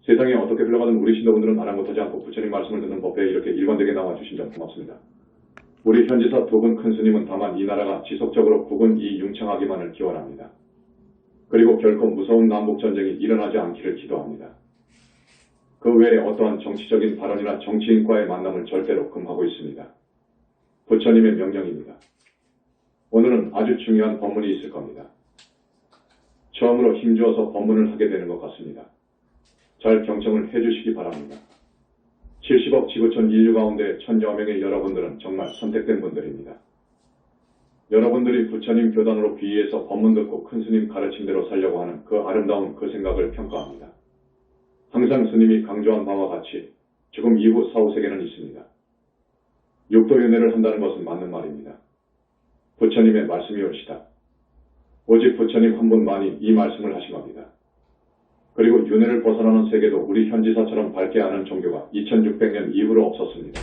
세상에 어떻게 흘러가는 우리 신도분들은 아랑곳하지 않고 부처님 말씀을 듣는 법회에 이렇게 일관되게 나와주신 점 고맙습니다. 우리 현지사 두 분 큰 스님은 다만 이 나라가 지속적으로 국은 이융창하기만을 기원합니다. 그리고 결코 무서운 남북전쟁이 일어나지 않기를 기도합니다. 그 외에 어떠한 정치적인 발언이나 정치인과의 만남을 절대로 금하고 있습니다. 부처님의 명령입니다. 오늘은 아주 중요한 법문이 있을 겁니다. 처음으로 힘주어서 법문을 하게 되는 것 같습니다. 잘 경청을 해주시기 바랍니다. 70억 지구촌 인류 가운데 천여 명의 여러분들은 정말 선택된 분들입니다. 여러분들이 부처님 교단으로 귀의해서 법문 듣고 큰 스님 가르친 대로 살려고 하는 그 아름다운 그 생각을 평가합니다. 항상 스님이 강조한 바와 같이 죽음 이후 사후세계는 있습니다. 육도윤회를 한다는 것은 맞는 말입니다. 부처님의 말씀이 옳시다. 오직 부처님 한 분만이 이 말씀을 하신 겁니다. 그리고 윤회를 벗어나는 세계도 우리 현지사처럼 밝게 아는 종교가 2600년 이후로 없었습니다.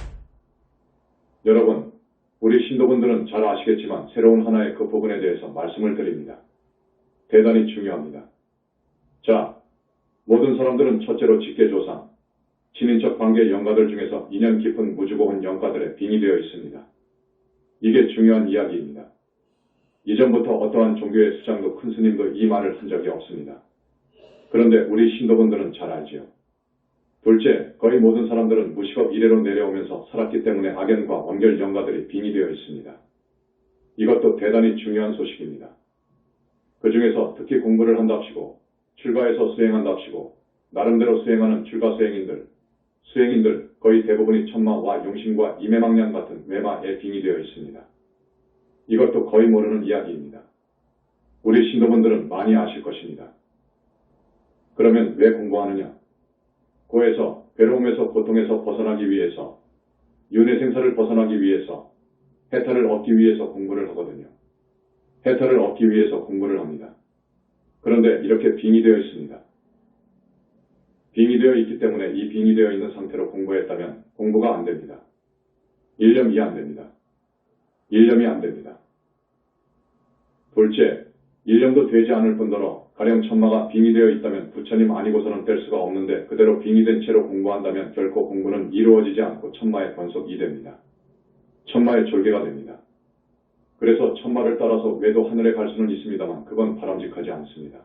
여러분, 우리 신도분들은 잘 아시겠지만 새로운 하나의 그 부분에 대해서 말씀을 드립니다. 대단히 중요합니다. 자, 모든 사람들은 첫째로 직계조상, 친인척 관계 영가들 중에서 인연 깊은 무주고한 영가들에 빙의 되어 있습니다. 이게 중요한 이야기입니다. 이전부터 어떠한 종교의 수장도 큰 스님도 이 말을 한 적이 없습니다. 그런데 우리 신도분들은 잘 알지요. 둘째, 거의 모든 사람들은 무식업 이래로 내려오면서 살았기 때문에 악연과 원결 영가들이 빙의되어 있습니다. 이것도 대단히 중요한 소식입니다. 그 중에서 특히 공부를 한답시고 출가해서 수행한답시고 나름대로 수행하는 출가 수행인들 거의 대부분이 천마와 용신과 이매망년 같은 외마에 빙의되어 있습니다. 이것도 거의 모르는 이야기입니다. 우리 신도분들은 많이 아실 것입니다. 그러면 왜 공부하느냐? 고에서, 괴로움에서, 고통에서 벗어나기 위해서, 윤회생사를 벗어나기 위해서, 해탈을 얻기 위해서 공부를 하거든요. 해탈을 얻기 위해서 공부를 합니다. 그런데 이렇게 빙의되어 있습니다. 빙의되어 있기 때문에 이 빙의되어 있는 상태로 공부했다면 공부가 안 됩니다. 일념이 안 됩니다. 일념이 안 됩니다. 둘째, 일념도 되지 않을 뿐더러 가령 천마가 빙의되어 있다면 부처님 아니고서는 될 수가 없는데 그대로 빙의된 채로 공부한다면 결코 공부는 이루어지지 않고 천마의 번속이 됩니다. 천마의 졸개가 됩니다. 그래서 천마를 따라서 외도 하늘에 갈 수는 있습니다만 그건 바람직하지 않습니다.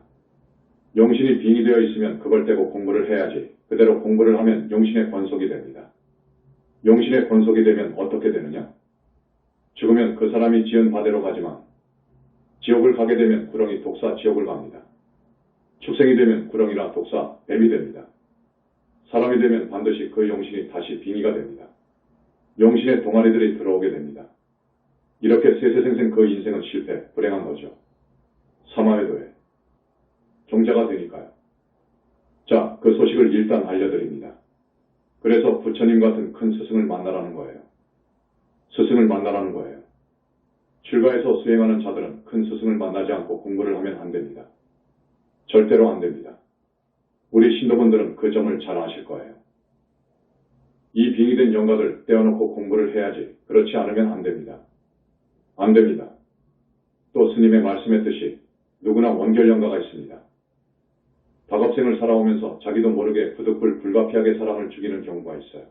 용신이 빙의되어 있으면 그걸 떼고 공부를 해야지 그대로 공부를 하면 용신의 권속이 됩니다. 용신의 권속이 되면 어떻게 되느냐? 죽으면 그 사람이 지은 바대로 가지만 지옥을 가게 되면 구렁이 독사 지옥을 갑니다. 축생이 되면 구렁이나 독사 뱀이 됩니다. 사람이 되면 반드시 그 용신이 다시 빙의가 됩니다. 용신의 동아리들이 들어오게 됩니다. 이렇게 세세생생 그 인생은 실패, 불행한 거죠. 사마회도에 종자가 되니까요. 자, 그 소식을 일단 알려드립니다. 그래서 부처님 같은 큰 스승을 만나라는 거예요. 스승을 만나라는 거예요. 출가해서 수행하는 자들은 큰 스승을 만나지 않고 공부를 하면 안 됩니다. 절대로 안 됩니다. 우리 신도분들은 그 점을 잘 아실 거예요. 이 빙의된 영가들 떼어놓고 공부를 해야지 그렇지 않으면 안 됩니다. 안 됩니다. 또 스님의 말씀했듯이 누구나 원결 영가가 있습니다. 다급생을 살아오면서 자기도 모르게 부득불 불가피하게 사람을 죽이는 경우가 있어요.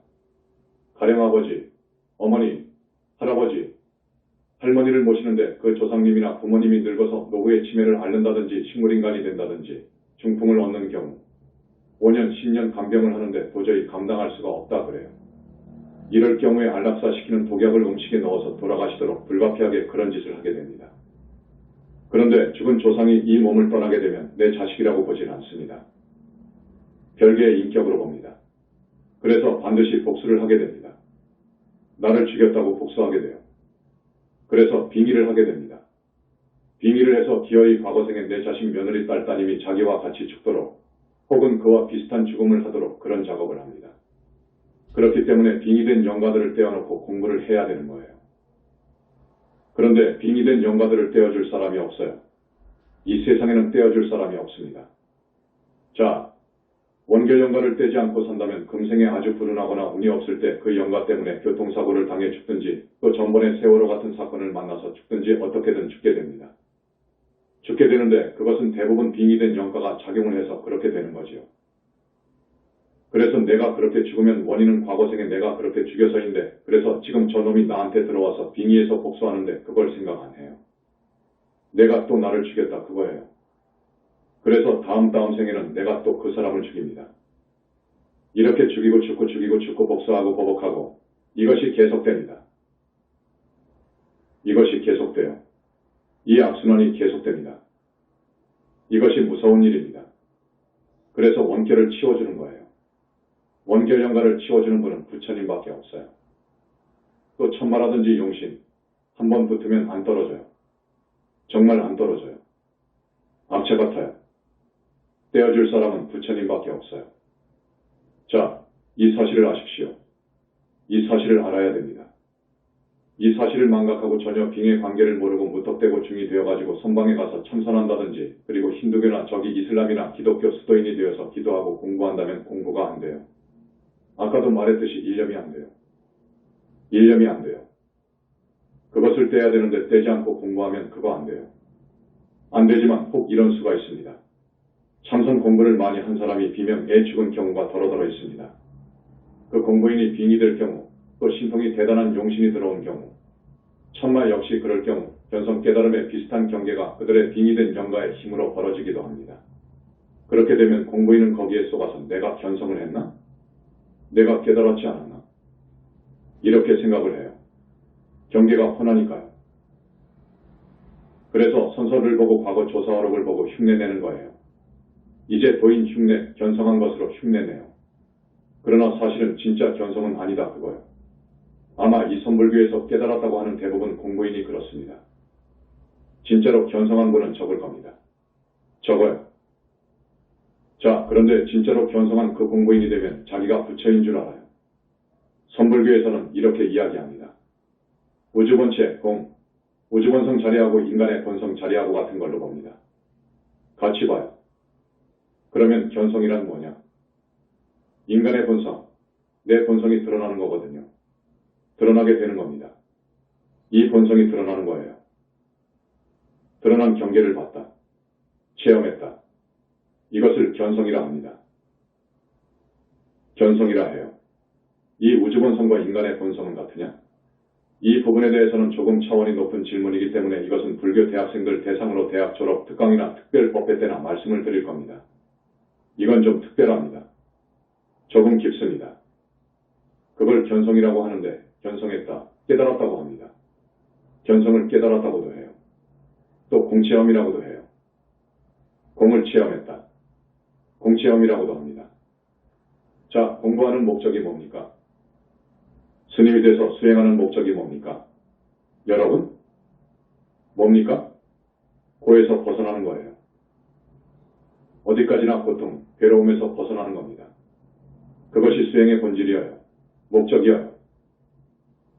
가령 아버지, 어머니, 할아버지, 할머니를 모시는데 그 조상님이나 부모님이 늙어서 노후의 치매를 앓는다든지 식물인간이 된다든지 중풍을 얻는 경우 5년, 10년 간병을 하는데 도저히 감당할 수가 없다 그래요. 이럴 경우에 안락사시키는 독약을 음식에 넣어서 돌아가시도록 불가피하게 그런 짓을 하게 됩니다. 그런데 죽은 조상이 이 몸을 떠나게 되면 내 자식이라고 보질 않습니다. 별개의 인격으로 봅니다. 그래서 반드시 복수를 하게 됩니다. 나를 죽였다고 복수하게 돼요. 그래서 빙의를 하게 됩니다. 빙의를 해서 기어이 과거생에 내 자식 며느리 딸 따님이 자기와 같이 죽도록 혹은 그와 비슷한 죽음을 하도록 그런 작업을 합니다. 그렇기 때문에 빙의된 영가들을 떼어놓고 공부를 해야 되는 거예요. 그런데 빙의된 영가들을 떼어줄 사람이 없어요. 이 세상에는 떼어줄 사람이 없습니다. 자, 원결 영가를 떼지 않고 산다면 금생에 아주 불운하거나 운이 없을 때 그 영가 때문에 교통사고를 당해 죽든지 또 전번에 세월호 같은 사건을 만나서 죽든지 어떻게든 죽게 됩니다. 죽게 되는데 그것은 대부분 빙의된 영가가 작용을 해서 그렇게 되는 거지요. 그래서 내가 그렇게 죽으면 원인은 과거생에 내가 그렇게 죽여서인데 그래서 지금 저놈이 나한테 들어와서 빙의해서 복수하는데 그걸 생각 안 해요. 내가 또 나를 죽였다 그거예요. 그래서 다음 생에는 내가 또 그 사람을 죽입니다. 이렇게 죽이고 죽고 복수하고 보복하고 이것이 계속됩니다. 이것이 계속돼요. 이 악순환이 계속됩니다. 이것이 무서운 일입니다. 그래서 원결을 치워주는 거예요. 원결 영가를 치워주는 분은 부처님밖에 없어요. 또 천마라든지 용신 한번 붙으면 안 떨어져요. 정말 안 떨어져요. 악체 같아요. 떼어줄 사람은 부처님밖에 없어요. 자, 이 사실을 아십시오. 이 사실을 알아야 됩니다. 이 사실을 망각하고 전혀 빙의 관계를 모르고 무턱대고 중이 되어가지고 선방에 가서 참선한다든지 그리고 힌두교나 저기 이슬람이나 기독교 수도인이 되어서 기도하고 공부한다면 공부가 안 돼요. 아까도 말했듯이 일념이 안 돼요. 일념이 안 돼요. 그것을 떼야 되는데 떼지 않고 공부하면 그거 안 돼요. 안 되지만 혹 이런 수가 있습니다. 참선 공부를 많이 한 사람이 비명 애 죽은 경우가 더러더러 있습니다. 그 공부인이 빙이 될 경우 또 신통이 대단한 용신이 들어온 경우 천마 역시 그럴 경우 견성 깨달음에 비슷한 경계가 그들의 빙이 된 영가의 힘으로 벌어지기도 합니다. 그렇게 되면 공부인은 거기에 속아서 내가 견성을 했나? 내가 깨달았지 않았나? 이렇게 생각을 해요. 경계가 훤하니까요. 그래서 선서를 보고 과거 조사어록을 보고 흉내내는 거예요. 이제 도인 흉내, 견성한 것으로 흉내내요. 그러나 사실은 진짜 견성은 아니다 그거예요. 아마 이 선불교에서 깨달았다고 하는 대부분 공부인이 그렇습니다. 진짜로 견성한 분은 적을 겁니다. 적어요. 자, 그런데 진짜로 견성한 그 공부인이 되면 자기가 부처인 줄 알아요. 선불교에서는 이렇게 이야기합니다. 우주본체 공, 우주본성 자리하고 인간의 본성 자리하고 같은 걸로 봅니다. 같이 봐요. 그러면 견성이란 뭐냐? 인간의 본성, 내 본성이 드러나는 거거든요. 드러나게 되는 겁니다. 이 본성이 드러나는 거예요. 드러난 경계를 봤다. 체험했다. 이것을 견성이라 합니다. 견성이라 해요. 이 우주본성과 인간의 본성은 같으냐? 이 부분에 대해서는 조금 차원이 높은 질문이기 때문에 이것은 불교 대학생들 대상으로 대학 졸업 특강이나 특별법회 때나 말씀을 드릴 겁니다. 이건 좀 특별합니다. 조금 깊습니다. 그걸 견성이라고 하는데 견성했다, 깨달았다고 합니다. 견성을 깨달았다고도 해요. 또 공체험이라고도 해요. 공을 체험했다. 공체험이라고도 합니다. 자, 공부하는 목적이 뭡니까? 스님이 돼서 수행하는 목적이 뭡니까? 여러분? 뭡니까? 고에서 벗어나는 거예요. 어디까지나 고통, 괴로움에서 벗어나는 겁니다. 그것이 수행의 본질이어요. 목적이어요.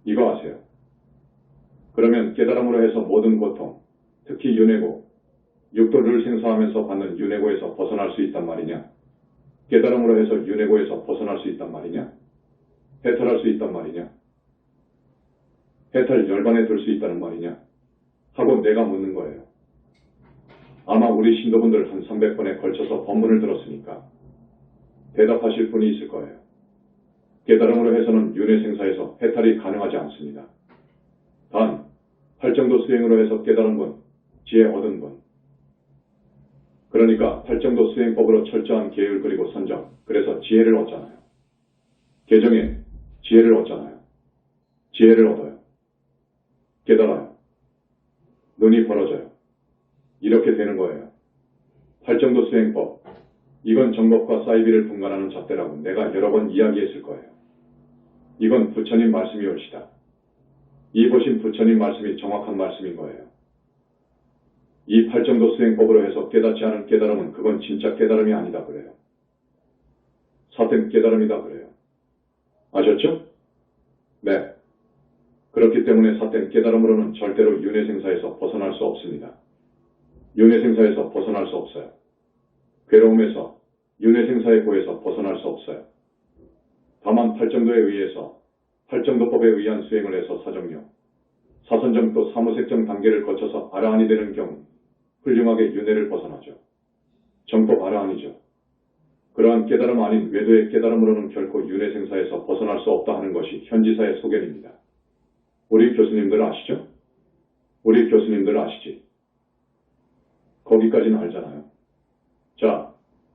이거 아세요? 그러면 깨달음으로 해서 모든 고통, 특히 윤회고, 육도를 생사하면서 받는 윤회고에서 벗어날 수 있단 말이냐? 깨달음으로 해서 윤회고에서 벗어날 수 있단 말이냐? 해탈할 수 있단 말이냐? 해탈 열반에 들 수 있다는 말이냐? 하고 내가 묻는 거예요. 아마 우리 신도분들 한 300번에 걸쳐서 법문을 들었으니까 대답하실 분이 있을 거예요. 깨달음으로 해서는 윤회생사에서 해탈이 가능하지 않습니다. 단, 팔정도 수행으로 해서 깨달은 분, 지혜 얻은 분. 그러니까 팔정도 수행법으로 철저한 계율 그리고 선정, 그래서 지혜를 얻잖아요. 개정에 지혜를 얻잖아요. 지혜를 얻어요. 깨달아요. 눈이 벌어져요. 이렇게 되는 거예요. 팔정도 수행법. 이건 정법과 사이비를 분간하는 잣대라고 내가 여러 번 이야기했을 거예요. 이건 부처님 말씀이 옳시다. 이 보신 부처님 말씀이 정확한 말씀인 거예요. 이 팔정도 수행법으로 해서 깨닫지 않은 깨달음은 그건 진짜 깨달음이 아니다 그래요. 사된 깨달음이다 그래요. 아셨죠? 네. 그렇기 때문에 사된 깨달음으로는 절대로 윤회생사에서 벗어날 수 없습니다. 윤회생사에서 벗어날 수 없어요. 괴로움에서, 윤회생사의 고에서 벗어날 수 없어요. 다만 팔정도에 의해서, 팔정도법에 의한 수행을 해서 사정료, 사선정 또 사무색정 단계를 거쳐서 아라한이 되는 경우 훌륭하게 윤회를 벗어나죠. 정법 아라한이죠. 그러한 깨달음 아닌 외도의 깨달음으로는 결코 윤회생사에서 벗어날 수 없다 하는 것이 현지사의 소견입니다. 우리 교수님들 아시죠? 우리 교수님들 아시지? 거기까지는 알잖아요. 자,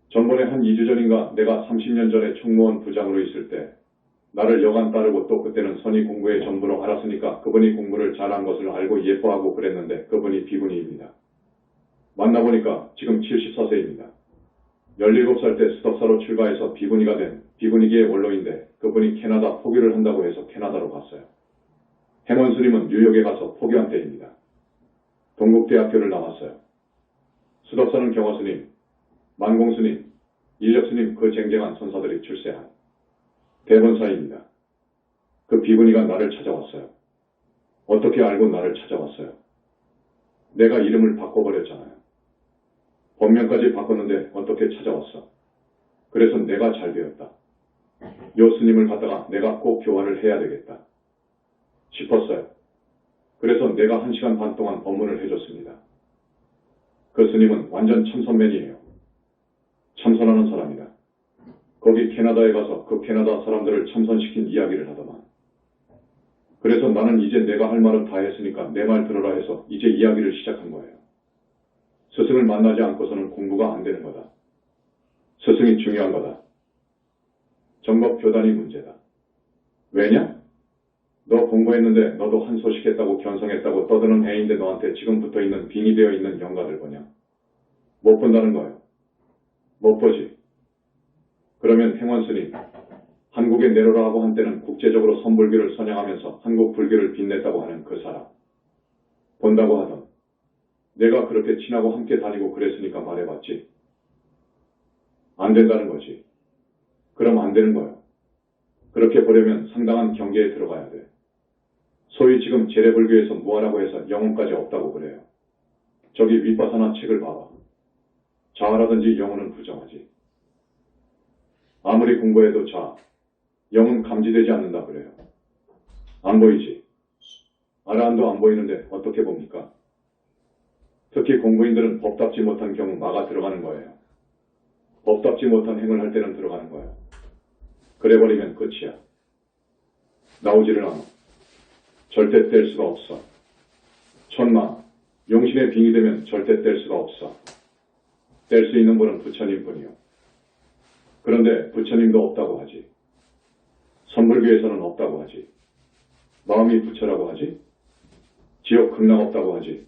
전번에 한 2주 전인가 내가 30년 전에 총무원 부장으로 있을 때 나를 여간 따르고 또 그때는 선이 공부의 전부로 알았으니까 그분이 공부를 잘한 것을 알고 예뻐하고 그랬는데 그분이 비구니입니다. 만나보니까 지금 74세입니다. 17살 때 수덕사로 출가해서 비구니가 된 비구니계의 원로인데 그분이 캐나다 포교를 한다고 해서 캐나다로 갔어요. 행원 스님은 뉴욕에 가서 포교한 때입니다. 동국대학교를 나왔어요. 수덕사는 경화 스님, 만공 스님, 인력 스님 그 쟁쟁한 선사들이 출세한 대본사입니다. 그 비구니가 나를 찾아왔어요. 어떻게 알고 나를 찾아왔어요? 내가 이름을 바꿔버렸잖아요. 본명까지 바꿨는데 어떻게 찾아왔어? 그래서 내가 잘 되었다. 요 스님을 갖다가 내가 꼭 교화를 해야 되겠다 싶었어요. 그래서 내가 1시간 반 동안 법문을 해줬습니다. 그 스님은 완전 참선맨이에요. 참선하는 사람이다. 거기 캐나다에 가서 그 캐나다 사람들을 참선시킨 이야기를 하더만. 그래서 나는 이제 내가 할 말은 다 했으니까 내 말 들어라 해서 이제 이야기를 시작한 거예요. 스승을 만나지 않고서는 공부가 안 되는 거다. 스승이 중요한 거다. 정법 교단이 문제다. 왜냐? 너 공부했는데 너도 한 소식 했다고 견성했다고 떠드는 애인데 너한테 지금 붙어있는 빙이 되어 있는 영가들 보냐? 못 본다는 거예요. 못 보지. 그러면 행원스님, 한국에 내려라 하고 한때는 국제적으로 선불교를 선양하면서 한국 불교를 빛냈다고 하는 그 사람. 본다고 하던. 내가 그렇게 친하고 함께 다니고 그랬으니까 말해봤지. 안 된다는 거지. 그럼 안 되는 거예요. 그렇게 보려면 상당한 경계에 들어가야 돼. 소위 지금 재래불교에서 뭐하라고 해서 영혼까지 없다고 그래요. 저기 윗바사나 책을 봐봐. 자아라든지 영혼은 부정하지. 아무리 공부해도 자, 영은 감지되지 않는다 그래요. 안 보이지. 아라한도 안 보이는데 어떻게 봅니까? 특히 공부인들은 법답지 못한 경우 막아 들어가는 거예요. 법답지 못한 행을 할 때는 들어가는 거예요. 그래버리면 끝이야. 나오지를 않아. 절대 뗄 수가 없어. 천마, 용신의 빙이 되면 절대 뗄 수가 없어. 뗄 수 있는 분은 부처님뿐이요. 그런데 부처님도 없다고 하지. 선불교에서는 없다고 하지. 마음이 부처라고 하지. 지옥 극락 없다고 하지.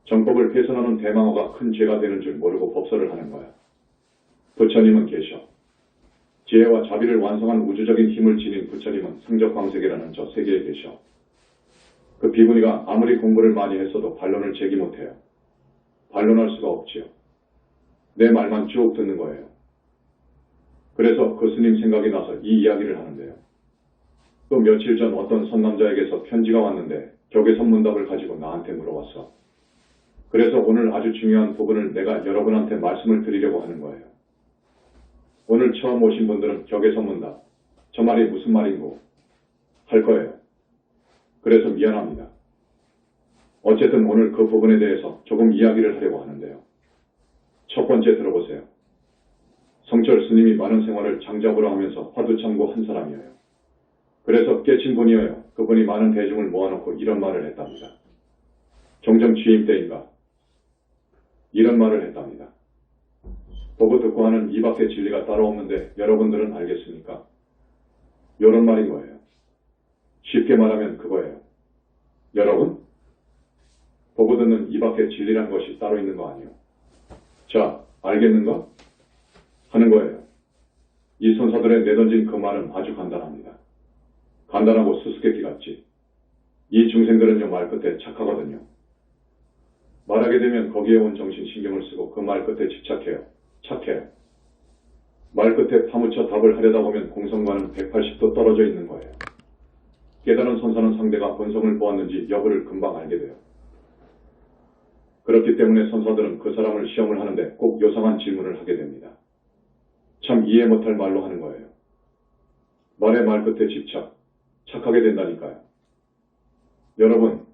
정법을 훼손하는 대망어가 큰 죄가 되는 줄 모르고 법설을 하는 거야. 부처님은 계셔. 지혜와 자비를 완성한 우주적인 힘을 지닌 부처님은 성적광색이라는 저 세계에 계셔. 그 비구니가 아무리 공부를 많이 했어도 반론을 제기 못해요. 반론할 수가 없지요. 내 말만 쭉 듣는 거예요. 그래서 그 스님 생각이 나서 이 이야기를 하는데요. 또 며칠 전 어떤 선남자에게서 편지가 왔는데 격외선문답을 가지고 나한테 물어왔어. 그래서 오늘 아주 중요한 부분을 내가 여러분한테 말씀을 드리려고 하는 거예요. 오늘 처음 오신 분들은 격외선문답, 저 말이 무슨 말인고 할 거예요. 그래서 미안합니다. 어쨌든 오늘 그 부분에 대해서 조금 이야기를 하려고 하는데요. 첫 번째 들어보세요. 성철 스님이 많은 생활을 장작으로 하면서 화두참고 한 사람이에요. 그래서 깨친 분이에요. 그분이 많은 대중을 모아놓고 이런 말을 했답니다. 종정 취임 때인가 이런 말을 했답니다. 보고 듣고 하는 이 밖에 진리가 따로 없는데 여러분들은 알겠습니까? 이런 말인 거예요. 쉽게 말하면 그거예요. 여러분? 보고 듣는 이 밖에 진리란 것이 따로 있는 거 아니에요. 자, 알겠는가? 하는 거예요. 이 선사들의 내던진 그 말은 아주 간단합니다. 간단하고 수수께끼 같지. 이 중생들은요 말 끝에 착하거든요. 말하게 되면 거기에 온 정신 신경을 쓰고 그 말 끝에 집착해요. 착해요. 말 끝에 파묻혀 답을 하려다 보면 공성과는 180도 떨어져 있는 거예요. 깨달은 선사는 상대가 본성을 보았는지 여부를 금방 알게 돼요. 그렇기 때문에 선사들은 그 사람을 시험을 하는데 꼭 요상한 질문을 하게 됩니다. 참 이해 못할 말로 하는 거예요. 말의 말 끝에 집착, 착하게 된다니까요. 여러분,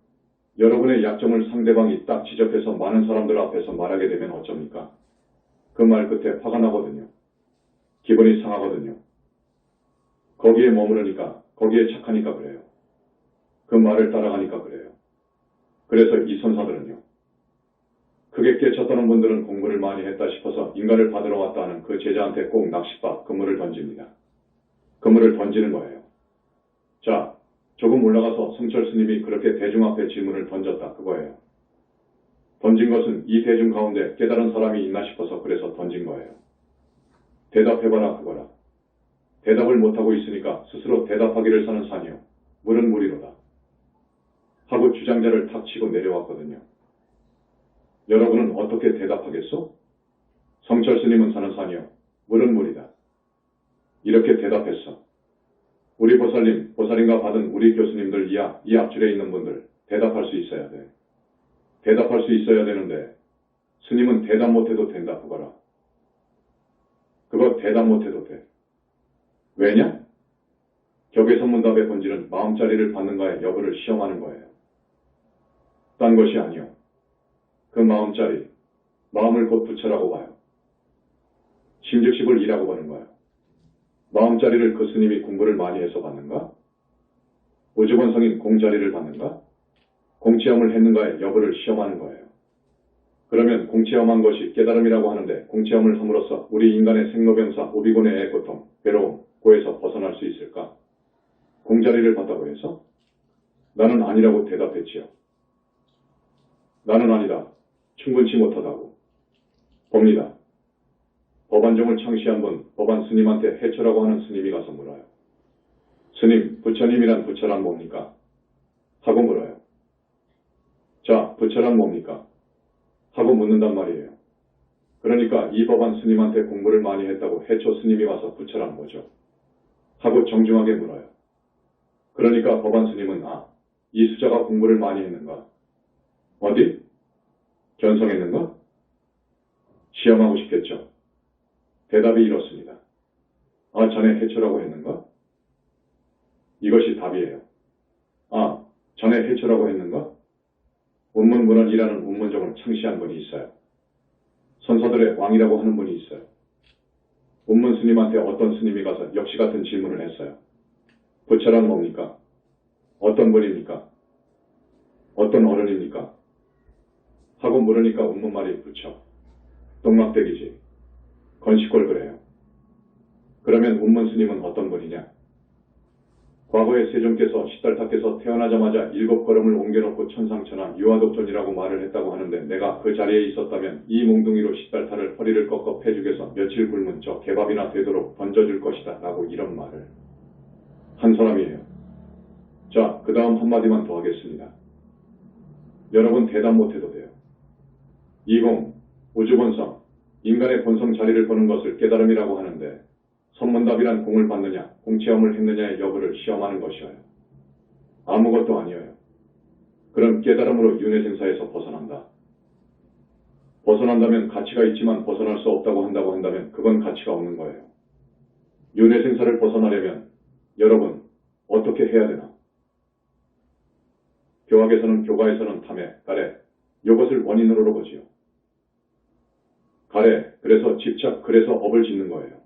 여러분의 약점을 상대방이 딱 지적해서 많은 사람들 앞에서 말하게 되면 어쩝니까? 그 말 끝에 화가 나거든요. 기분이 상하거든요. 거기에 머무르니까, 거기에 착하니까 그래요. 그 말을 따라가니까 그래요. 그래서 이 선사들은요. 크게 깨쳤다는 분들은 공부를 많이 했다 싶어서 인가를 받으러 왔다 하는 그 제자한테 꼭 낚싯밥, 그물을 던집니다. 그물을 던지는 거예요. 자, 조금 올라가서 성철 스님이 그렇게 대중 앞에 질문을 던졌다 그거예요. 던진 것은 이 대중 가운데 깨달은 사람이 있나 싶어서 그래서 던진 거예요. 대답해봐라 그거라. 대답을 못하고 있으니까 스스로 대답하기를 사는 산이요. 물은 물이로다. 하고 주장자를 탁 치고 내려왔거든요. 여러분은 어떻게 대답하겠소? 성철 스님은 사는 산이요. 물은 물이다. 이렇게 대답했어. 우리 보살님, 보살인가 받은 우리 교수님들 이 앞줄에 있는 분들 대답할 수 있어야 돼. 대답할 수 있어야 되는데 스님은 대답 못해도 된다 그거라. 그거 대답 못해도 돼. 왜냐? 격의선문답의 본질은 마음자리를 받는가의 여부를 시험하는 거예요. 딴 것이 아니요. 그 마음자리, 마음을 곧 부처라고 봐요. 심즉십을 이라고 보는 거예요. 마음자리를 그 스님이 공부를 많이 해서 받는가? 우주본성인 공자리를 받는가? 공체험을 했는가의 여부를 시험하는 거예요. 그러면 공체험한 것이 깨달음이라고 하는데 공체험을 함으로써 우리 인간의 생로병사, 오비곤의 애고통, 괴로움, 고에서 벗어날 수 있을까? 공자리를 받다고 해서? 나는 아니라고 대답했지요. 나는 아니다. 충분치 못하다고. 봅니다. 법안종을 창시한 분, 법안 스님한테 해초라고 하는 스님이 가서 물어요. 스님, 부처님이란 부처란 뭡니까? 하고 물어요. 자, 부처란 뭡니까? 하고 묻는단 말이에요. 그러니까 이 법안 스님한테 공부를 많이 했다고 해초 스님이 와서 부처란 뭐죠? 하고 정중하게 물어요. 그러니까 법안 스님은 이 수자가 공부를 많이 했는가? 어디? 견성했는가? 시험하고 싶겠죠. 대답이 이렇습니다. 자네 해초라고 했는가? 이것이 답이에요. 자네 해초라고 했는가? 운문문헌이라는 운문종을 창시한 분이 있어요. 선사들의 왕이라고 하는 분이 있어요. 운문 스님한테 어떤 스님이 가서 역시 같은 질문을 했어요. 부처란 뭡니까? 어떤 분입니까? 어떤 어른입니까? 하고 물으니까 운문말이 부처. 똥막대기지. 건식골 그래요. 그러면 운문 스님은 어떤 분이냐? 과거에 세종께서 시달타께서 태어나자마자 7걸음을 옮겨놓고 천상천하 유아독존이라고 말을 했다고 하는데 내가 그 자리에 있었다면 이 몽둥이로 시달타를 허리를 꺾어 패죽여서 며칠 굶은 저 개밥이나 되도록 던져줄 것이다 라고 이런 말을 한 사람이에요. 자, 그 다음 한마디만 더 하겠습니다. 여러분 대답 못해도 돼요. 20. 우주본성, 인간의 본성 자리를 보는 것을 깨달음이라고 하는데 선문답이란 공을 받느냐, 공체험을 했느냐의 여부를 시험하는 것이어요. 아무것도 아니에요. 그런 깨달음으로 윤회생사에서 벗어난다. 벗어난다면 가치가 있지만 벗어날 수 없다고 한다면 그건 가치가 없는 거예요. 윤회생사를 벗어나려면 여러분 어떻게 해야 되나? 교학에서는 교가에서는 탐해, 가래, 이것을 원인으로 보지요. 가래, 그래서 집착, 그래서 업을 짓는 거예요.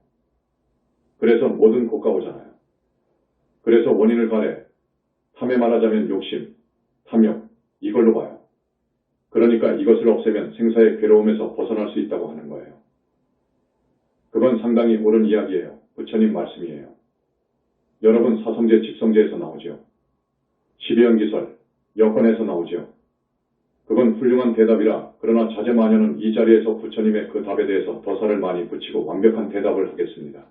그래서 모든 고가 오잖아요. 그래서 원인을 가래, 탐에 말하자면 욕심, 탐욕, 이걸로 봐요. 그러니까 이것을 없애면 생사의 괴로움에서 벗어날 수 있다고 하는 거예요. 그건 상당히 옳은 이야기예요. 부처님 말씀이에요. 여러분 사성제, 직성제에서 나오죠. 12연기설, 여건에서 나오죠. 그건 훌륭한 대답이라 그러나 자제마녀는 이 자리에서 부처님의 그 답에 대해서 더 살을 많이 붙이고 완벽한 대답을 하겠습니다.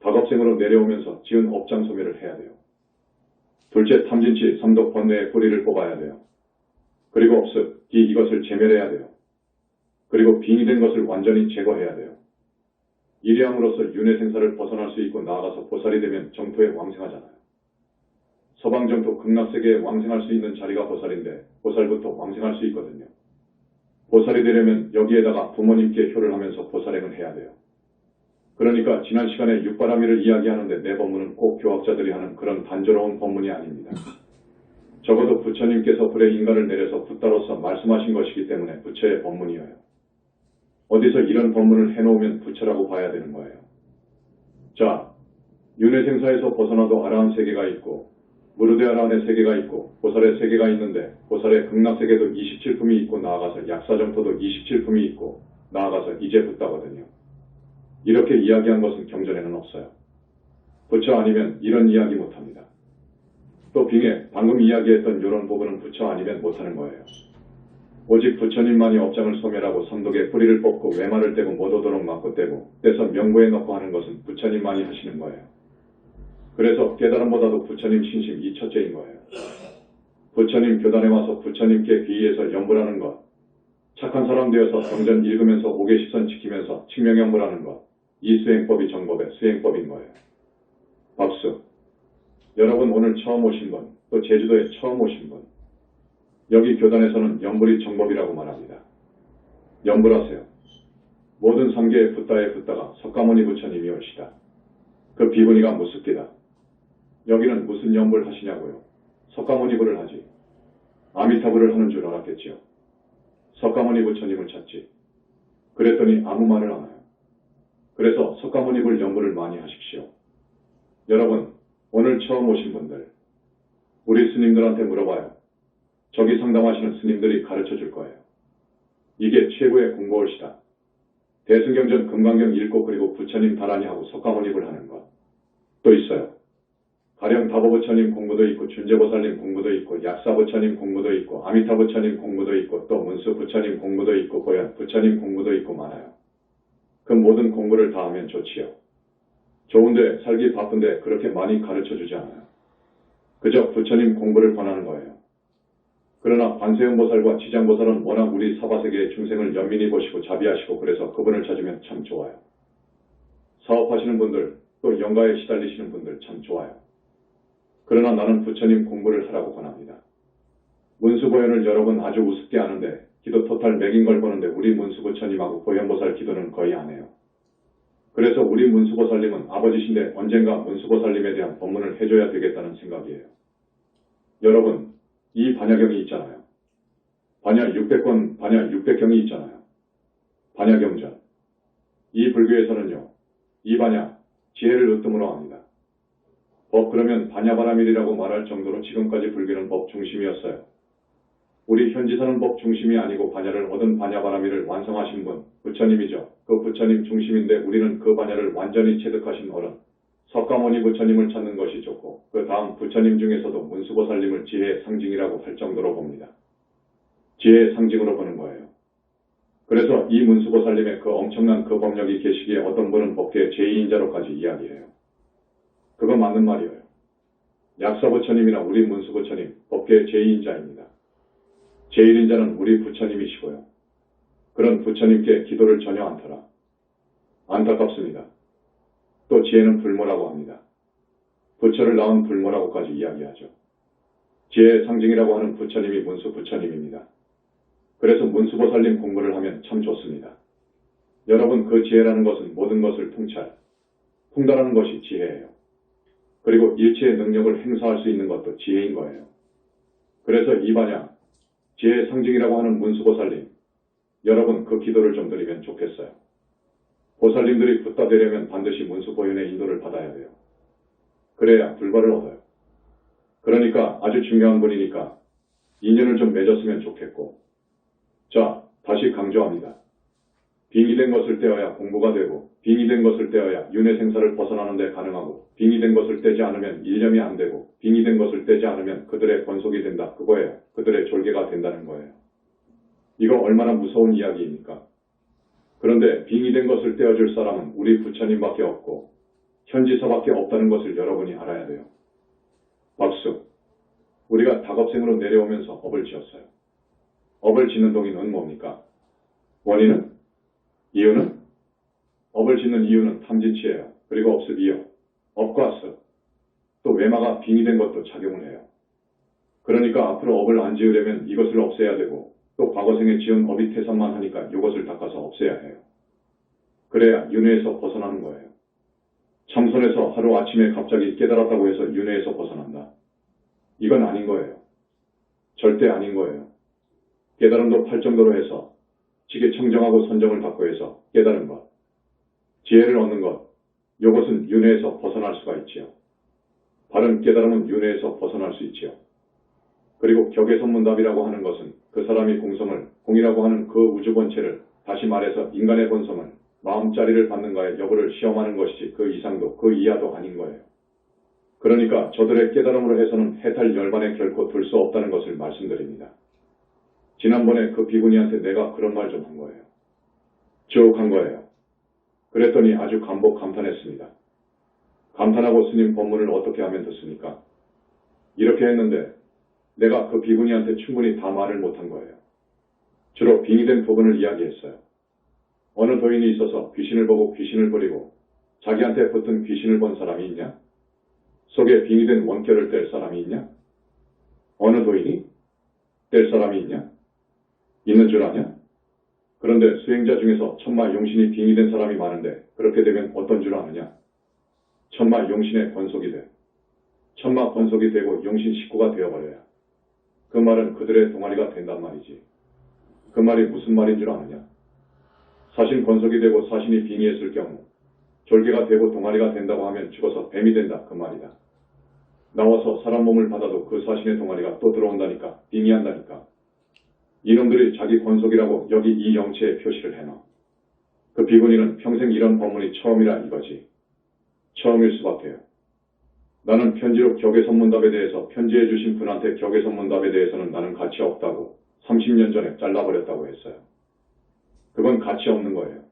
닭업생으로 내려오면서 지은 업장 소멸을 해야 돼요. 둘째 탐진치, 삼독 번뇌의 뿌리를 뽑아야 돼요. 그리고 업습, 이것을 제멸해야 돼요. 그리고 빙의된 것을 완전히 제거해야 돼요. 이리함으로써 윤회생사를 벗어날 수 있고 나아가서 보살이 되면 정토에 왕생하잖아요. 서방정토 극락세계에 왕생할 수 있는 자리가 보살인데 보살부터 왕생할 수 있거든요. 보살이 되려면 여기에다가 부모님께 효를 하면서 보살행을 해야 돼요. 그러니까 지난 시간에 육바라밀을 이야기하는데 내 법문은 꼭 교학자들이 하는 그런 단조로운 법문이 아닙니다. 적어도 부처님께서 불의 인간을 내려서 붓다로서 말씀하신 것이기 때문에 부처의 법문이에요. 어디서 이런 법문을 해놓으면 부처라고 봐야 되는 거예요. 자, 윤회생사에서 벗어나도 아라한 세계가 있고 무르데아라한의 세계가 있고 보살의 세계가 있는데 보살의 극락세계도 27품이 있고 나아가서 약사정토도 27품이 있고 나아가서 이제 붓다거든요. 이렇게 이야기한 것은 경전에는 없어요. 부처 아니면 이런 이야기 못합니다. 또 빙에 방금 이야기했던 이런 부분은 부처 아니면 못하는 거예요. 오직 부처님만이 업장을 소멸하고 삼독에 뿌리를 뽑고 외말을 떼고 못 오도록 막고 떼고 떼서 명부에 넣고 하는 것은 부처님만이 하시는 거예요. 그래서 깨달음보다도 부처님 신심 이 첫째인 거예요. 부처님 교단에 와서 부처님께 귀의해서 염불하는 것, 착한 사람 되어서 경전 읽으면서 오계십선 지키면서 칙명염불하는 것, 이 수행법이 정법의 수행법인 거예요. 박수. 여러분 오늘 처음 오신 분, 또 제주도에 처음 오신 분, 여기 교단에서는 염불이 정법이라고 말합니다. 염불하세요. 모든 상계에 붓다에 붓다가 석가모니 부처님이 올시다. 그 비구니가 무습기다. 여기는 무슨 염불 하시냐고요. 석가모니 불을 하지. 아미타불을 하는 줄 알았겠지요. 석가모니 부처님을 찾지. 그랬더니 아무 말을 안 해요. 그래서 석가모니 불 염불을 많이 하십시오. 여러분, 오늘 처음 오신 분들, 우리 스님들한테 물어봐요. 저기 상담하시는 스님들이 가르쳐 줄 거예요. 이게 최고의 공부올시다. 대승경전 금강경 읽고 그리고 부처님 다라니 하고 석가모니 불 하는 것. 또 있어요. 가령 다보부처님 공부도 있고 준재보살님 공부도 있고 약사부처님 공부도 있고 아미타부처님 공부도 있고 또 문수부처님 공부도 있고 고연 부처님 공부도 있고 많아요. 그 모든 공부를 다 하면 좋지요. 좋은데 살기 바쁜데 그렇게 많이 가르쳐주지 않아요. 그저 부처님 공부를 권하는 거예요. 그러나 관세음보살과 지장보살은 워낙 우리 사바세계의 중생을 연민히 보시고 자비하시고 그래서 그분을 찾으면 참 좋아요. 사업하시는 분들 또 영가에 시달리시는 분들 참 좋아요. 그러나 나는 부처님 공부를 하라고 권합니다. 문수보현을 여러분 아주 우습게 아는데 기도 토탈 맥인 걸 보는데 우리 문수부처님하고 보현보살 기도는 거의 안 해요. 그래서 우리 문수보살님은 아버지신데 언젠가 문수보살님에 대한 법문을 해줘야 되겠다는 생각이에요. 여러분, 이 반야경이 있잖아요. 반야 600권, 반야 600경이 있잖아요. 반야경전. 이 불교에서는요, 이 반야, 지혜를 으뜸으로 합니다. 법 그러면 반야바라밀이라고 말할 정도로 지금까지 불교는 법 중심이었어요. 우리 현지사는 법 중심이 아니고 반야를 얻은 반야바라밀을 완성하신 분, 부처님이죠. 그 부처님 중심인데 우리는 그 반야를 완전히 체득하신 어른, 석가모니 부처님을 찾는 것이 좋고 그 다음 부처님 중에서도 문수보살님을 지혜의 상징이라고 할 정도로 봅니다. 지혜의 상징으로 보는 거예요. 그래서 이 문수보살님의 그 엄청난 그 법력이 계시기에 어떤 분은 법계의 제2인자로까지 이야기해요. 그거 맞는 말이에요. 약사부처님이나 우리 문수부처님, 법계의 제2인자입니다. 제1인자는 우리 부처님이시고요. 그런 부처님께 기도를 전혀 안 터라. 안타깝습니다. 또 지혜는 불모라고 합니다. 부처를 낳은 불모라고까지 이야기하죠. 지혜의 상징이라고 하는 부처님이 문수부처님입니다. 그래서 문수보살님 공부를 하면 참 좋습니다. 여러분 그 지혜라는 것은 모든 것을 통달하는 것이 지혜예요. 그리고 일체의 능력을 행사할 수 있는 것도 지혜인 거예요. 그래서 이 반야, 지혜의 상징이라고 하는 문수보살님, 여러분 그 기도를 좀 드리면 좋겠어요. 보살님들이 붓다 되려면 반드시 문수보현의 인도를 받아야 돼요. 그래야 불발을 얻어요. 그러니까 아주 중요한 분이니까 인연을 좀 맺었으면 좋겠고. 자, 다시 강조합니다. 빙의 된 것을 떼어야 공부가 되고 빙의 된 것을 떼어야 윤회생사를 벗어나는 데 가능하고 빙의 된 것을 떼지 않으면 일념이 안 되고 빙의 된 것을 떼지 않으면 그들의 권속이 된다. 그거예요. 그들의 졸개가 된다는 거예요. 이거 얼마나 무서운 이야기입니까? 그런데 빙의 된 것을 떼어줄 사람은 우리 부처님밖에 없고 현지사밖에 없다는 것을 여러분이 알아야 돼요. 박수. 우리가 다겁생으로 내려오면서 업을 지었어요. 업을 짓는 동의는 뭡니까? 원인은? 이유는? 업을 짓는 이유는 탐진치예요. 그리고 업습이요. 업과 습. 또 외마가 빙의 된 것도 작용을 해요. 그러니까 앞으로 업을 안 지으려면 이것을 없애야 되고 또 과거생에 지은 업이 태산만 하니까 이것을 닦아서 없애야 해요. 그래야 윤회에서 벗어나는 거예요. 참선에서 하루아침에 갑자기 깨달았다고 해서 윤회에서 벗어난다. 이건 아닌 거예요. 절대 아닌 거예요. 깨달음도 팔 정도로 해서 지게 청정하고 선정을 닦고 해서 깨달은 것, 지혜를 얻는 것, 이것은 윤회에서 벗어날 수가 있지요. 바른 깨달음은 윤회에서 벗어날 수 있지요. 그리고 격의선문답이라고 하는 것은 그 사람이 공성을, 공이라고 하는 그 우주 본체를, 다시 말해서 인간의 본성을, 마음자리를 받는가의 여부를 시험하는 것이지 그 이상도 그 이하도 아닌 거예요. 그러니까 저들의 깨달음으로 해서는 해탈 열반에 결코 들 수 없다는 것을 말씀드립니다. 지난번에 그 비구니한테 내가 그런 말 좀 한 거예요. 쭉 한 거예요. 그랬더니 아주 감탄했습니다. 감탄하고 스님 법문을 어떻게 하면 듣습니까? 이렇게 했는데 내가 그 비구니한테 충분히 다 말을 못한 거예요. 주로 빙의된 부분을 이야기했어요. 어느 도인이 있어서 귀신을 보고 귀신을 버리고 자기한테 붙은 귀신을 본 사람이 있냐? 속에 빙의된 원결을 뗄 사람이 있냐? 어느 도인이? 뗄 사람이 있냐? 있는 줄 아냐? 그런데 수행자 중에서 천마 용신이 빙의된 사람이 많은데 그렇게 되면 어떤 줄 아느냐? 천마 용신의 권속이 돼. 천마 권속이 되고 용신 식구가 되어버려야. 그 말은 그들의 동아리가 된단 말이지. 그 말이 무슨 말인 줄 아느냐? 사신 권속이 되고 사신이 빙의했을 경우 졸개가 되고 동아리가 된다고 하면 죽어서 뱀이 된다 그 말이다. 나와서 사람 몸을 받아도 그 사신의 동아리가 또 들어온다니까. 빙의한다니까. 이놈들이 자기 권속이라고 여기 이 영체에 표시를 해놔. 그 비구니는 평생 이런 법문이 처음이라 이거지. 처음일 수밖에요. 나는 편지로 격의선문답에 대해서 편지해 주신 분한테 격의선문답에 대해서는 나는 가치 없다고 30년 전에 잘라버렸다고 했어요. 그건 가치 없는 거예요.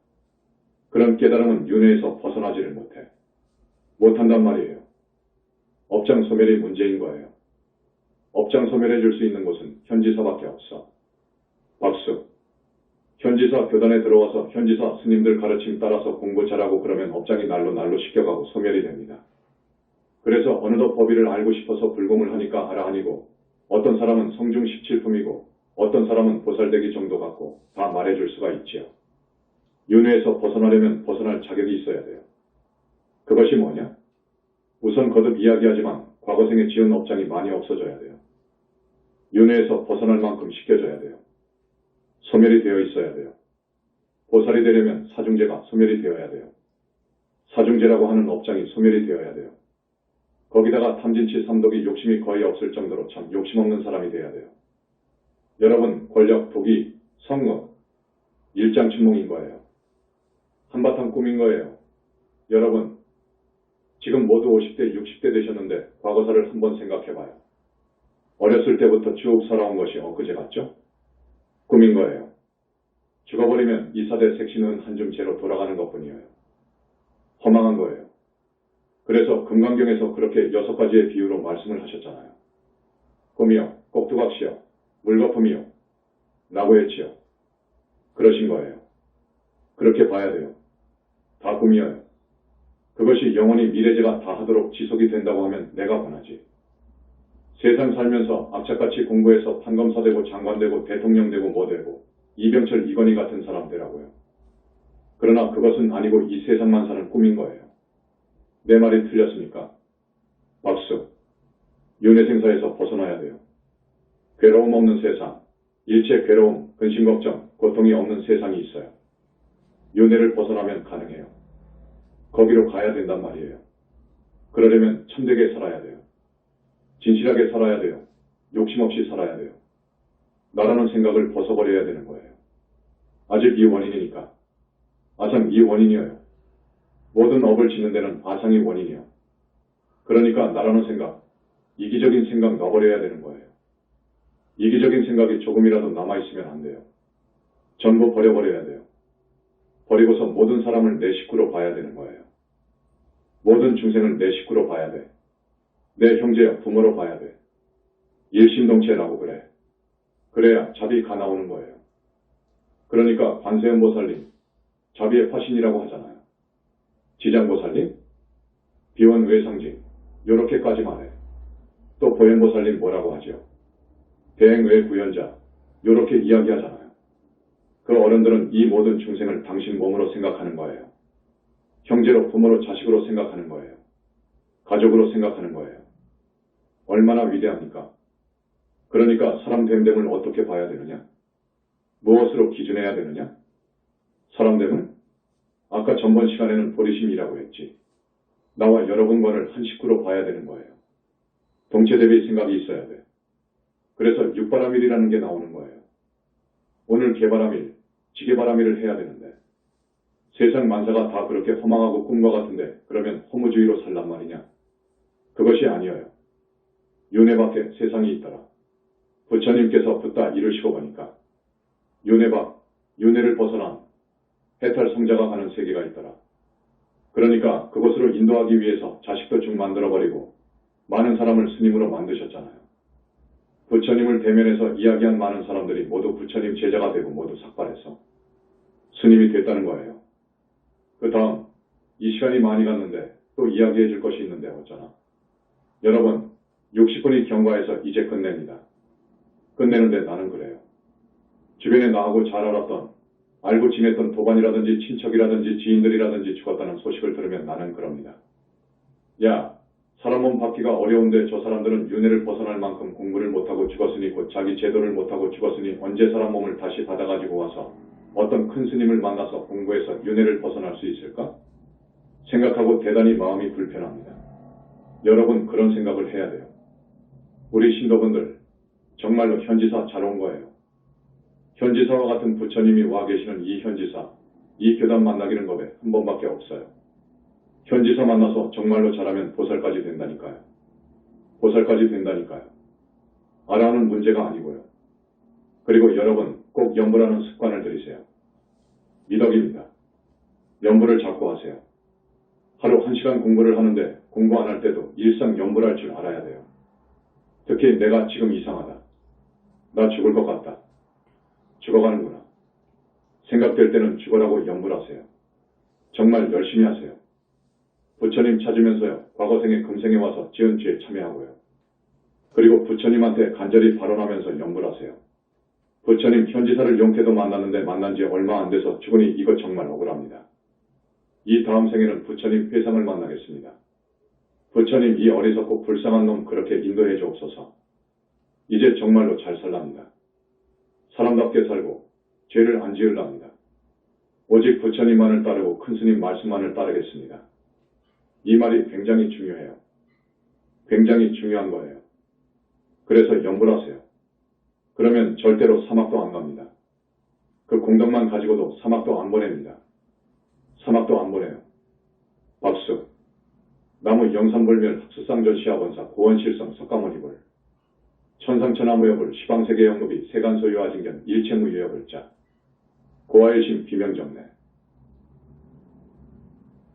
그런 깨달음은 윤회에서 벗어나지를 못해. 못한단 말이에요. 업장 소멸이 문제인 거예요. 업장 소멸해 줄 수 있는 곳은 현지사밖에 없어. 박수. 현지사 교단에 들어와서 현지사 스님들 가르침 따라서 공부 잘하고 그러면 업장이 날로 씻겨가고 소멸이 됩니다. 그래서 어느덧 법의를 알고 싶어서 불공을 하니까 아라한이고 어떤 사람은 성중 17품이고 어떤 사람은 보살되기 정도 같고 다 말해줄 수가 있지요. 윤회에서 벗어나려면 벗어날 자격이 있어야 돼요. 그것이 뭐냐? 우선 거듭 이야기하지만 과거생에 지은 업장이 많이 없어져야 돼요. 윤회에서 벗어날 만큼 씻겨져야 돼요. 소멸이 되어 있어야 돼요. 보살이 되려면 사중제가 소멸이 되어야 돼요. 사중제라고 하는 업장이 소멸이 되어야 돼요. 거기다가 탐진치 삼독이 욕심이 거의 없을 정도로 참 욕심 없는 사람이 돼야 돼요. 여러분 권력, 부귀, 성공, 일장춘몽인 거예요. 한바탕 꿈인 거예요. 여러분 지금 모두 50대, 60대 되셨는데 과거사를 한번 생각해봐요. 어렸을 때부터 쭉 살아온 것이 엊그제 같죠? 꿈인 거예요. 죽어버리면 이사대 색신은 한줌 채로 돌아가는 것뿐이에요. 허망한 거예요. 그래서 금강경에서 그렇게 6가지의 비유로 말씀을 하셨잖아요. 꿈이요, 꼭두각시요, 물거품이요, 라고 했지요. 그러신 거예요. 그렇게 봐야 돼요. 다 꿈이에요. 그것이 영원히 미래제가 다 하도록 지속이 된다고 하면 내가 권하지. 세상 살면서 악착같이 공부해서 판검사 되고 장관 되고 대통령 되고 뭐 되고 이병철 이건희 같은 사람 되라고요. 그러나 그것은 아니고 이 세상만 사는 꿈인 거예요. 내 말이 틀렸습니까? 박수. 윤회생사에서 벗어나야 돼요. 괴로움 없는 세상, 일체 괴로움, 근심 걱정, 고통이 없는 세상이 있어요. 윤회를 벗어나면 가능해요. 거기로 가야 된단 말이에요. 그러려면 참되게 살아야 돼요. 진실하게 살아야 돼요. 욕심 없이 살아야 돼요. 나라는 생각을 벗어버려야 되는 거예요. 아직 이 원인이니까. 아상 이 원인이에요. 모든 업을 짓는 데는 아상이 원인이요. 그러니까 나라는 생각, 이기적인 생각 놔버려야 되는 거예요. 이기적인 생각이 조금이라도 남아있으면 안 돼요. 전부 버려버려야 돼요. 버리고서 모든 사람을 내 식구로 봐야 되는 거예요. 모든 중생을 내 식구로 봐야 돼. 내 형제야 부모로 봐야 돼. 일심동체라고 그래. 그래야 잡이 가 나오는 거예요. 그러니까 관세음보살님, 자비의 화신이라고 하잖아요. 지장보살님, 비원외상징, 요렇게까지 말해. 또 보현보살님 뭐라고 하죠? 대행외구현자, 요렇게 이야기하잖아요. 그 어른들은 이 모든 중생을 당신 몸으로 생각하는 거예요. 형제로, 부모로, 자식으로 생각하는 거예요. 가족으로 생각하는 거예요. 얼마나 위대합니까? 그러니까 사람 됨됨을 어떻게 봐야 되느냐? 무엇으로 기준해야 되느냐? 사람 됨을? 아까 전번 시간에는 보리심이라고 했지. 나와 여러분과를 한 식구로 봐야 되는 거예요. 동체 대비 생각이 있어야 돼. 그래서 육바람일이라는 게 나오는 거예요. 오늘 개바람일, 지게바람일을 해야 되는데 세상 만사가 다 그렇게 허망하고 꿈과 같은데 그러면 허무주의로 살란 말이냐? 그것이 아니어요. 윤회 밖에 세상이 있더라. 부처님께서 붙다 이루시고 보니까 윤회 밖, 윤회를 벗어난 해탈 성자가 가는 세계가 있더라. 그러니까 그곳으로 인도하기 위해서 자식도 쭉 만들어버리고 많은 사람을 스님으로 만드셨잖아요. 부처님을 대면해서 이야기한 많은 사람들이 모두 부처님 제자가 되고 모두 삭발해서 스님이 됐다는 거예요. 그 다음 이 시간이 많이 갔는데 또 이야기해 줄 것이 있는데 어쩌나. 여러분 60분이 경과해서 이제 끝냅니다. 끝내는데 나는 그래요. 주변에 나하고 잘 알았던 알고 지냈던 도반이라든지 친척이라든지 지인들이라든지 죽었다는 소식을 들으면 나는 그럽니다. 야, 사람 몸 받기가 어려운데 저 사람들은 윤회를 벗어날 만큼 공부를 못하고 죽었으니 곧 자기 제도를 못하고 죽었으니 언제 사람 몸을 다시 받아가지고 와서 어떤 큰 스님을 만나서 공부해서 윤회를 벗어날 수 있을까? 생각하고 대단히 마음이 불편합니다. 여러분 그런 생각을 해야 돼요. 우리 신도분들 정말로 현지사 잘 온 거예요. 현지사와 같은 부처님이 와 계시는 이 현지사, 이 교단 만나기는 법에 한 번밖에 없어요. 현지사 만나서 정말로 잘하면 보살까지 된다니까요. 보살까지 된다니까요. 알아는 문제가 아니고요. 그리고 여러분 꼭 염불하는 습관을 들이세요. 미덕입니다. 염불을 자꾸 하세요. 하루 1시간 공부를 하는데 공부 안 할 때도 일상 염불할 줄 알아야 돼요. 특히 내가 지금 이상하다. 나 죽을 것 같다. 죽어가는구나. 생각될 때는 죽어라고 염불하세요. 정말 열심히 하세요. 부처님 찾으면서요. 과거생에 금생에 와서 지은 죄에 참여하고요. 그리고 부처님한테 간절히 발언하면서 염불하세요. 부처님 현지사를 용케도 만났는데 만난 지 얼마 안 돼서 죽으니 이거 정말 억울합니다. 이 다음 생에는 부처님 회상을 만나겠습니다. 부처님 이 어리석고 불쌍한 놈 그렇게 인도해 주옵소서. 이제 정말로 잘 살랍니다. 사람답게 살고 죄를 안 지으랍니다. 오직 부처님만을 따르고 큰 스님 말씀만을 따르겠습니다. 이 말이 굉장히 중요해요. 굉장히 중요한 거예요. 그래서 염불하세요. 그러면 절대로 사막도 안 갑니다. 그 공덕만 가지고도 사막도 안 보냅니다. 사막도 안 보내요. 박수. 나무 영산불멸 학수상전 시아본사 고원실성 석가모니불 천상천하무여불 시방세계영무비 세간소유아징견 일체무유여불자 고아일심 비명정내